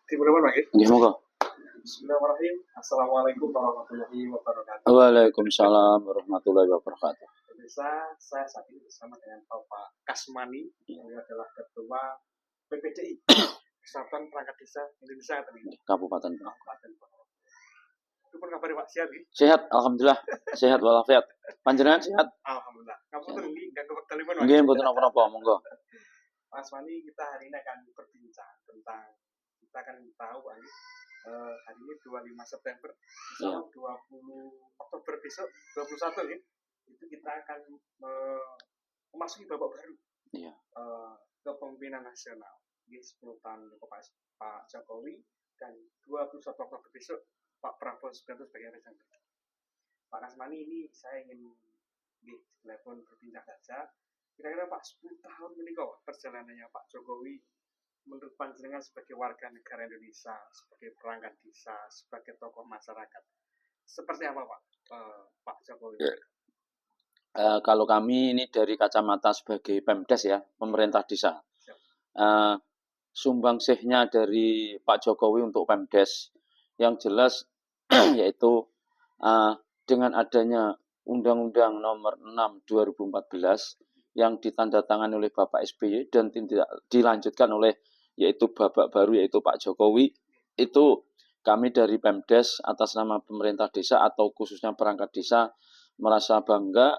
Dimulai Pak. Nggih, monggo. Bismillahirrahmanirrahim. Assalamualaikum warahmatullahi wabarakatuh. Waalaikumsalam warahmatullahi wabarakatuh. Pemirsa, saya saat ini bersama dengan Bapak Kasmani, yang adalah Ketua PPDI, Persatuan Perangkat Desa Indonesia Kabupaten Ponorogo. Itu pun kabar Pak sehat nih? Sehat, alhamdulillah. Sehat walafiat. Panjenengan sehat? Alhamdulillah. Ngapunten nggih, enggak ketelepon Pak. Nggih, mboten napa-napa, monggo. Pak Kasmani, kita hari ini akan berbincang tentang, kita akan tahu Pak, hari ini 25 September, insya Allah 20 Oktober besok 21 ya, itu kita akan memasuki babak baru kepemimpinan nasional. Ini 10 tahun Pak Jokowi dan 21 Oktober besok Pak Prabowo Subianto sebagai presiden. Pak Kasmani, ini saya ingin telepon berbincang saja. Kira-kira Pak 10 tahun ini kok perjalanannya Pak Jokowi menurut panjenengan sebagai warga negara Indonesia, sebagai perangkat desa, sebagai tokoh masyarakat, seperti apa Pak Jokowi? Kalau kami ini dari kacamata sebagai Pemdes ya, pemerintah desa, sumbangsihnya dari Pak Jokowi untuk Pemdes yang jelas yaitu dengan adanya Undang-Undang Nomor 6 2014 yang ditandatangani oleh Bapak SBY dan tidak dilanjutkan oleh yaitu babak baru yaitu Pak Jokowi, itu kami dari Pemdes atas nama pemerintah desa atau khususnya perangkat desa merasa bangga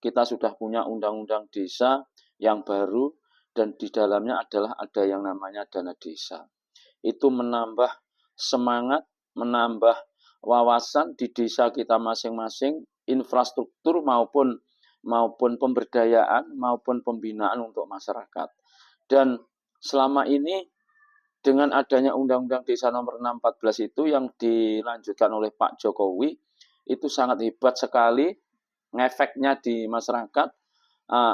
kita sudah punya undang-undang desa yang baru dan di dalamnya adalah ada yang namanya dana desa. Itu menambah semangat, menambah wawasan di desa kita masing-masing, infrastruktur maupun pemberdayaan maupun pembinaan untuk masyarakat. Dan selama ini dengan adanya Undang-Undang Desa Nomor 614 itu yang dilanjutkan oleh Pak Jokowi itu sangat hebat sekali ngefeknya di masyarakat.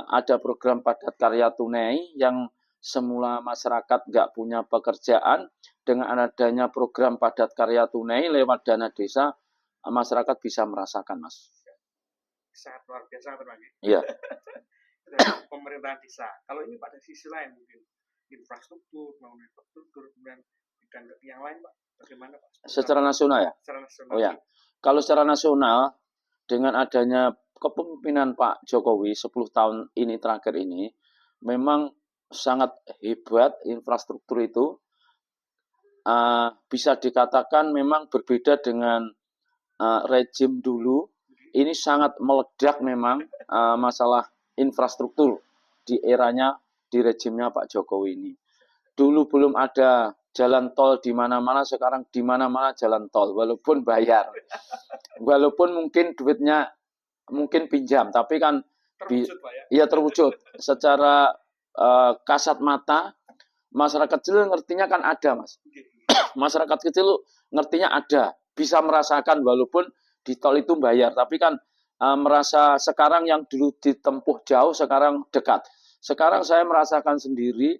Ada program padat karya tunai yang semula masyarakat nggak punya pekerjaan, dengan adanya program padat karya tunai lewat dana desa masyarakat bisa merasakan, Mas. Sangat luar biasa teman-teman. Iya. Pemerintahan desa. Kalau ini pada sisi lain mungkin infrastruktur, kemudian dan yang lain Pak, bagaimana Pak? Secara nasional ya? Secara nasional. Oh ya. Kalau secara nasional dengan adanya kepemimpinan Pak Jokowi 10 tahun ini terakhir ini memang sangat hebat infrastruktur itu. Bisa dikatakan memang berbeda dengan rejim dulu. Ini sangat meledak memang masalah infrastruktur di eranya, di rejimnya Pak Jokowi ini. Dulu belum ada jalan tol di mana-mana, sekarang di mana-mana jalan tol, walaupun bayar. Walaupun mungkin duitnya mungkin pinjam, tapi kan terwujud. Secara kasat mata, masyarakat kecil ngertinya kan ada, Mas. Masyarakat kecil ngertinya ada, bisa merasakan walaupun di tol itu bayar, tapi kan merasa sekarang yang dulu ditempuh jauh, sekarang dekat. Sekarang saya merasakan sendiri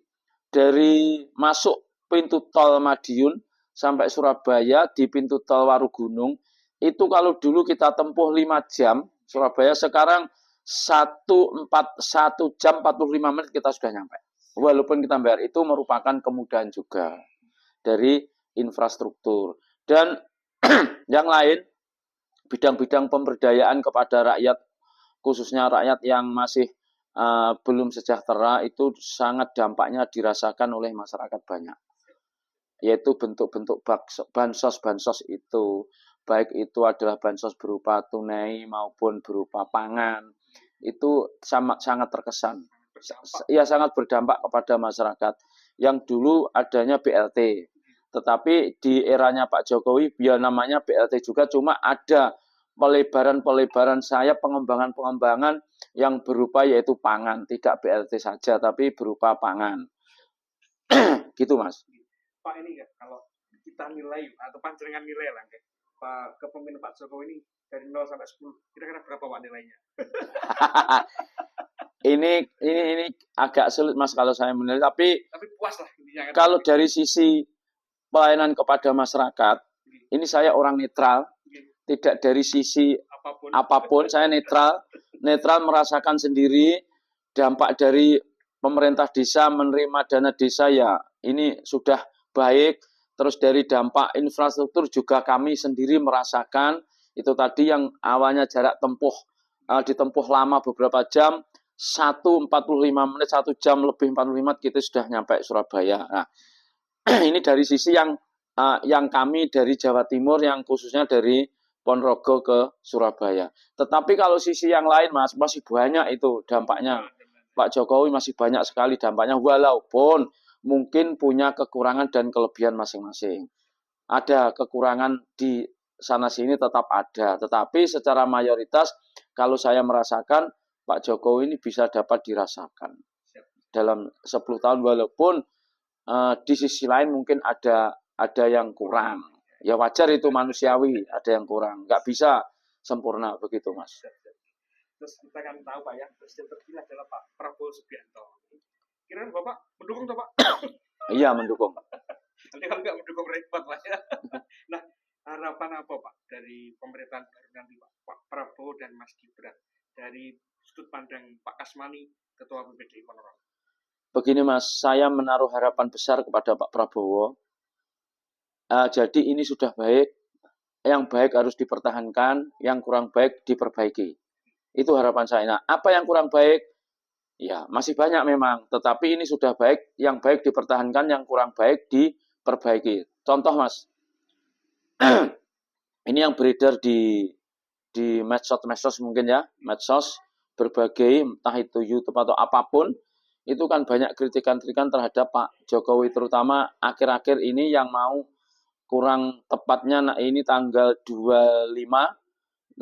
dari masuk pintu tol Madiun sampai Surabaya di pintu tol Warugunung, itu kalau dulu kita tempuh 5 jam Surabaya, sekarang 1 jam 45 menit kita sudah nyampe. Walaupun kita bayar, itu merupakan kemudahan juga dari infrastruktur. Dan yang lain, bidang-bidang pemberdayaan kepada rakyat, khususnya rakyat yang masih belum sejahtera, itu sangat dampaknya dirasakan oleh masyarakat banyak. Yaitu bentuk-bentuk bansos-bansos itu, baik itu adalah bansos berupa tunai maupun berupa pangan, itu sangat terkesan. Ya, sangat berdampak kepada masyarakat. Yang dulu adanya BLT, tetapi di eranya Pak Jokowi, biar namanya BLT juga, cuma ada pelebaran sayap, pengembangan yang berupa yaitu pangan, tidak BLT saja, tapi berupa pangan. Gitu, Mas. Pak, ini ya, kalau kita nilai atau panjenengan nilai lah, kepemimpinan Pak Jokowi ini dari 0 sampai 10, kira-kira berapa Pak nilainya? Ini agak sulit, Mas, kalau saya menilai, tapi puas lah intinya. Kalau dari sisi pelayanan kepada masyarakat, ini saya orang netral, tidak dari sisi apapun saya netral merasakan sendiri dampak dari pemerintah desa menerima dana desa, ya ini sudah baik. Terus dari dampak infrastruktur juga kami sendiri merasakan itu tadi yang awalnya jarak tempuh ditempuh lama beberapa jam, 1:45 menit, 1 jam lebih 45 menit kita sudah nyampe Surabaya. Nah, ini dari sisi yang kami dari Jawa Timur yang khususnya dari Ponorogo ke Surabaya. Tetapi kalau sisi yang lain Mas, masih banyak itu dampaknya. Pak Jokowi masih banyak sekali dampaknya walaupun mungkin punya kekurangan dan kelebihan masing-masing. Ada kekurangan di sana sini tetap ada, tetapi secara mayoritas kalau saya merasakan Pak Jokowi ini bisa dapat dirasakan dalam 10 tahun walaupun di sisi lain mungkin ada yang kurang. Ya wajar itu manusiawi, ada yang kurang. Nggak bisa sempurna begitu, Mas. Terus kita kan tahu Pak ya, presiden terpilih adalah Pak Prabowo Subianto. Kira-kira Bapak mendukung Pak? Iya, mendukung. Nanti kalau nggak mendukung repot Pak ya. Nah, harapan apa Pak dari pemerintahan baru nanti Pak Prabowo dan Mas Gibran dari sudut pandang Pak Kasmani, Ketua PPDI Ponorogo? Begini Mas, saya menaruh harapan besar kepada Pak Prabowo. Jadi ini sudah baik, yang baik harus dipertahankan, yang kurang baik diperbaiki. Itu harapan saya. Nah, apa yang kurang baik? Ya, masih banyak memang, tetapi ini sudah baik, yang baik dipertahankan, yang kurang baik diperbaiki. Contoh Mas, ini yang beredar di medsos mungkin ya, medsos berbagai, entah itu YouTube atau apapun, itu kan banyak kritikan-kritikan terhadap Pak Jokowi, terutama akhir-akhir ini yang mau kurang tepatnya, nah ini tanggal 25,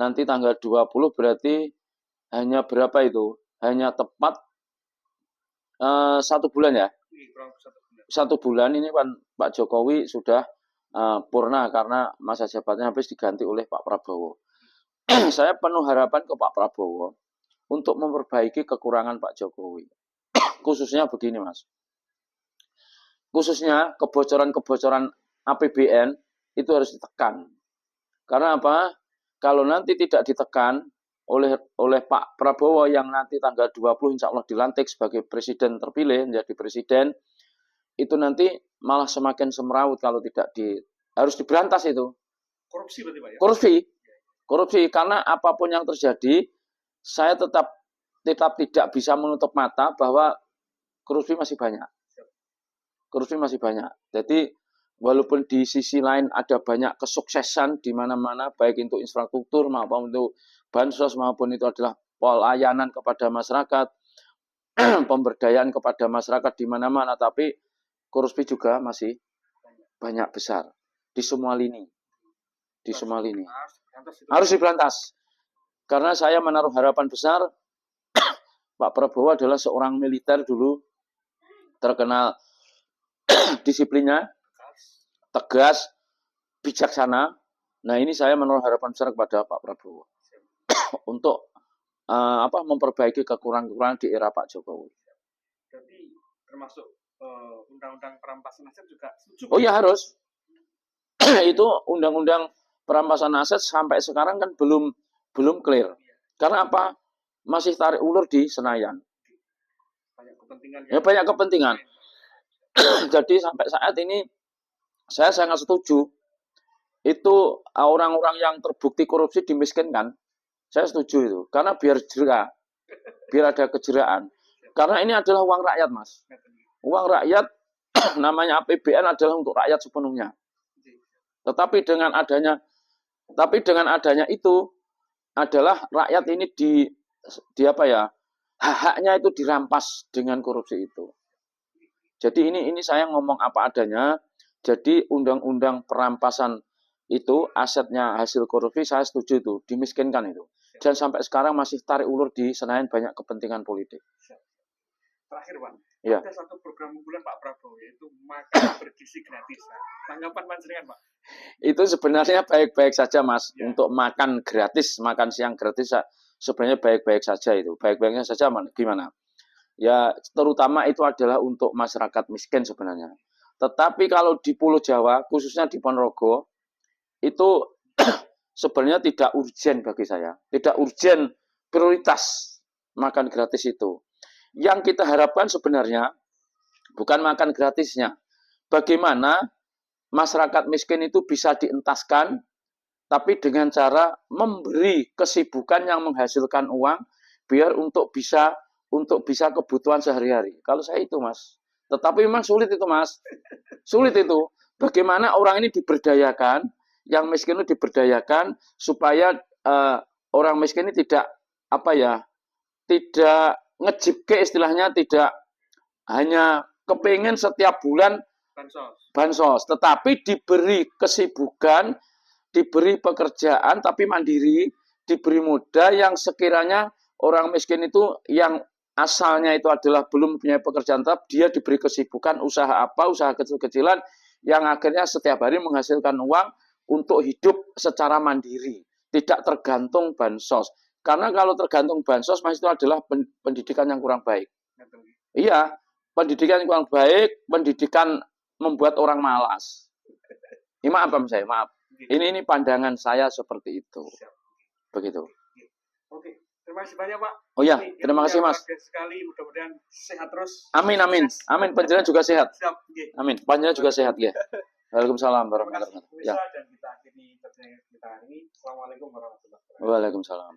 nanti tanggal 20 berarti hanya berapa itu? Hanya tepat 1 bulan ya? 1 bulan ini kan Pak Jokowi sudah purna karena masa jabatannya habis diganti oleh Pak Prabowo. Saya penuh harapan ke Pak Prabowo untuk memperbaiki kekurangan Pak Jokowi. Khususnya begini Mas. Khususnya kebocoran-kebocoran APBN itu harus ditekan. Karena apa? Kalau nanti tidak ditekan oleh Pak Prabowo yang nanti tanggal 20 insya Allah dilantik sebagai presiden terpilih, menjadi presiden, itu nanti malah semakin semrawut kalau tidak harus diberantas itu. Korupsi berarti Pak ya? Korupsi, karena apapun yang terjadi, saya tetap tidak bisa menutup mata bahwa korupsi masih banyak. Jadi walaupun di sisi lain ada banyak kesuksesan di mana-mana, baik untuk infrastruktur maupun untuk bansos maupun itu adalah pelayanan kepada masyarakat, pemberdayaan kepada masyarakat di mana-mana, tapi korupsi juga masih banyak besar di semua lini. Harus diberantas. Karena saya menaruh harapan besar, Pak Prabowo adalah seorang militer dulu, terkenal disiplinnya, tegas, bijaksana. Nah ini saya menaruh harapan besar kepada Pak Prabowo untuk memperbaiki kekurangan-kekurangan di era Pak Jokowi. Jadi termasuk undang-undang perampasan aset juga setuju? Oh ya harus. Itu undang-undang perampasan aset sampai sekarang kan belum clear. Karena apa? Masih tarik ulur di Senayan. Banyak kepentingan. Jadi sampai saat ini saya sangat setuju. Itu orang-orang yang terbukti korupsi dimiskinkan. Saya setuju itu. Karena biar ada kejeraan. Karena ini adalah uang rakyat, Mas. Uang rakyat namanya APBN adalah untuk rakyat sepenuhnya. Tetapi dengan adanya itu adalah rakyat ini hak-haknya itu dirampas dengan korupsi itu. Jadi ini saya ngomong apa adanya. Jadi undang-undang perampasan itu asetnya hasil korupsi saya setuju itu, dimiskinkan itu. Dan sampai sekarang masih tarik ulur di Senayan banyak kepentingan politik. Terakhir Pak, ya. Ada satu program unggulan Pak Prabowo yaitu makan bergizi gratis. Tanggapan panjenengan Pak? Itu sebenarnya baik-baik saja Mas. Ya. Untuk makan gratis, makan siang gratis sebenarnya baik-baik saja itu. Baik-baiknya saja gimana? Ya terutama itu adalah untuk masyarakat miskin sebenarnya. Tetapi kalau di Pulau Jawa, khususnya di Ponorogo, itu sebenarnya tidak urgen bagi saya. Tidak urgen prioritas makan gratis itu. Yang kita harapkan sebenarnya bukan makan gratisnya. Bagaimana masyarakat miskin itu bisa dientaskan, tapi dengan cara memberi kesibukan yang menghasilkan uang, biar untuk bisa kebutuhan sehari-hari. Kalau saya itu, Mas. Tetapi memang sulit itu, Mas. Sulit itu. Bagaimana orang ini diberdayakan, yang miskin itu diberdayakan supaya orang miskin ini tidak tidak ngejipke istilahnya, tidak hanya kepengen setiap bulan bansos, tetapi diberi kesibukan, diberi pekerjaan tapi mandiri, diberi modal yang sekiranya orang miskin itu yang asalnya itu adalah belum punya pekerjaan tetap, dia diberi kesibukan usaha usaha kecil-kecilan yang akhirnya setiap hari menghasilkan uang untuk hidup secara mandiri, tidak tergantung bansos. Karena kalau tergantung bansos, Mas, itu adalah pendidikan yang kurang baik. Iya, pendidikan yang kurang baik, pendidikan membuat orang malas. Ini maaf, saya, maaf. Ini pandangan saya seperti itu. Begitu. Oke, terima kasih banyak, Pak. Oh ya, terima kasih, Mas. Sekali, mudah-mudahan sehat terus. Amin, amin. Amin, panjenengan juga sehat. Amin, panjenengan juga sehat ya. Waalaikumsalam warahmatullahi wabarakatuh. Ya. Dan kita akhiri pertemuan kita hari ini. Assalamualaikum warahmatullahi wabarakatuh. Waalaikumsalam.